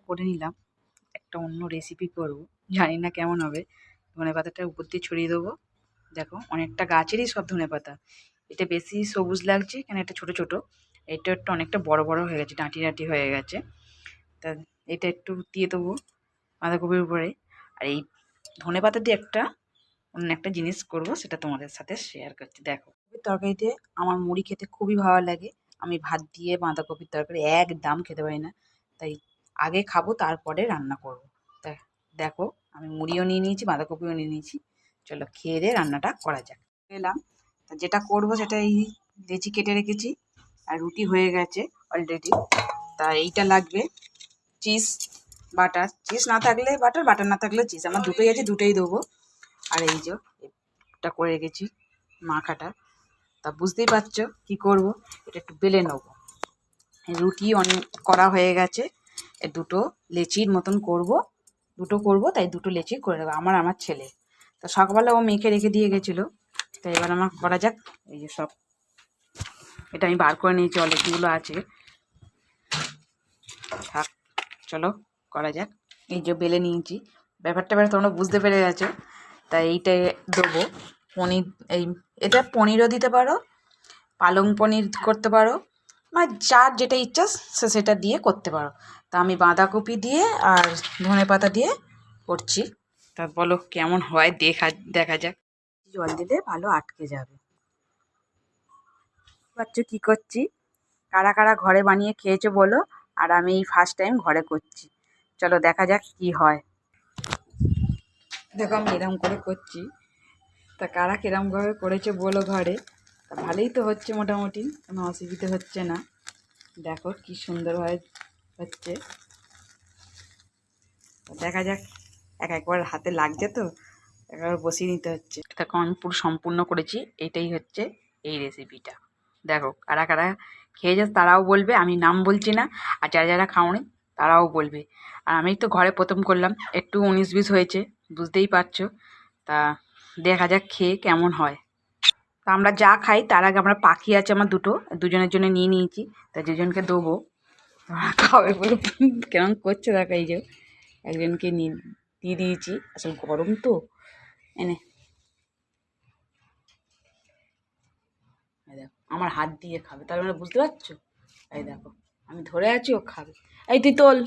করে নিলাম। একটা অন্য রেসিপি করব, জানি না কেমন হবে। ধনেপাতাটা উপর দিয়ে ছড়িয়ে দেবো। দেখো অনেকটা গাছেরই সব ধনেপাতা। এটা বেশি সবুজ লাগছে কেন, এটা ছোট ছোট। এটা একটু অনেকটা বড় বড় হয়ে গেছে, ডাঁটি ডাঁটি হয়ে গেছে। তা এটা একটু দিয়ে দেবো বাঁধাকপির উপরে। আর এই ধনেপাতা দিয়ে অন্য একটা জিনিস করব, সেটা তোমাদের সাথে শেয়ার করছি। দেখো, তরকারিতে আমার মুড়ি খেতে খুবই ভালো লাগে। আমি ভাত দিয়ে বাঁধাকপির তরকারি একদম খেতে পারি না, তাই আগে খাবো তারপরে রান্না করব। তা দেখো, আমি মুড়িও নিয়ে নিয়েছি, বাঁধাকপিও নিয়ে নিয়েছি। চলো খেয়ে দিয়ে রান্নাটা করা যাক। এলাম, তা যেটা করব সেটা এই লেচি কেটে রেখেছি, আর রুটি হয়ে গেছে অলরেডি। তা এইটা লাগবে চিজ, বাটার। চিজ না থাকলে বাটার, বাটার না থাকলে চিজ। আমার দুটোই আছে, দুটোই দেবো। আর এই যে এটা করে রেখেছি মাখাটা। তা বুঝতেই পারছো কি করব, এটা একটু বেলে নেবো। রুটি অনেক করা হয়ে গেছে, দুটো লেচির মতন করব। দুটো করব, তাই দুটো লেচি করে নেবো। আমার ছেলে তা সকালবেলা ও মেখে রেখে দিয়ে গেছিলো, তাই এবার আমার করা যাক। এই যে সব এটা আমি বার করে নিয়েছি, অনেকগুলো আছে। থাক, চলো করা যাক। এই যে বেলে নিয়েছি, ব্যাপারটা এবার তোমরা বুঝতে পেরে গেছো। তাই এইটাই দেবো পনির। এটা পনিরও দিতে পারো, পালং পনির করতে পারো, মানে যার যেটা ইচ্ছা সে সেটা দিয়ে করতে পারো। তা আমি বাঁধাকপি দিয়ে আর ধনেপাতা দিয়ে করছি। তা বলো কেমন হয়, দেখা যাক। জল দিলে ভালো আটকে যাবে। পাচ্ছ কী করছি? কারা কারা ঘরে বানিয়ে খেয়েছো বলো। আর আমি এই ফার্স্ট টাইম ঘরে করছি। চলো দেখা যাক কি হয়। দেখো আমি এরম করে করছি, তা কারা কিরমভাবে করেছে বলো ঘরে। তা ভালোই তো হচ্ছে মোটামুটি, কোনো অসুবিধে হচ্ছে না। দেখো কি সুন্দরভাবে হচ্ছে। দেখা যাক, একবার হাতে লাগছে তো একবার বসিয়ে নিতে হচ্ছে। দেখো আমি পুরো সম্পূর্ণ করেছি, এইটাই হচ্ছে এই রেসিপিটা। দেখো কারা কারা খেয়েছে তারাও বলবে, আমি নাম বলছি না। আর যারা যারা খাওনি তারাও বলবে। আর আমি তো ঘরে প্রথম করলাম, একটু 19-20 হয়েছে, বুঝতেই পারছো। তা দেখা যাক খেয়ে কেমন হয়। তা আমরা যা খাই তার আগে আমরা পাখি আছে আমার দুটো, দুজনের জন্য নিয়ে নিয়েছি। তা দুজনকে দেবো, খাবে বলে কেমন করছে দেখো। এই যে একজনকে দিয়ে দিয়েছি, আসলে গরম তো। এনে এই দেখো আমার হাত দিয়ে খাবে, তার মানে বুঝতে পারছো। এই দেখো আমি ধরে আছি, ও খাবে। এই তুই তোল।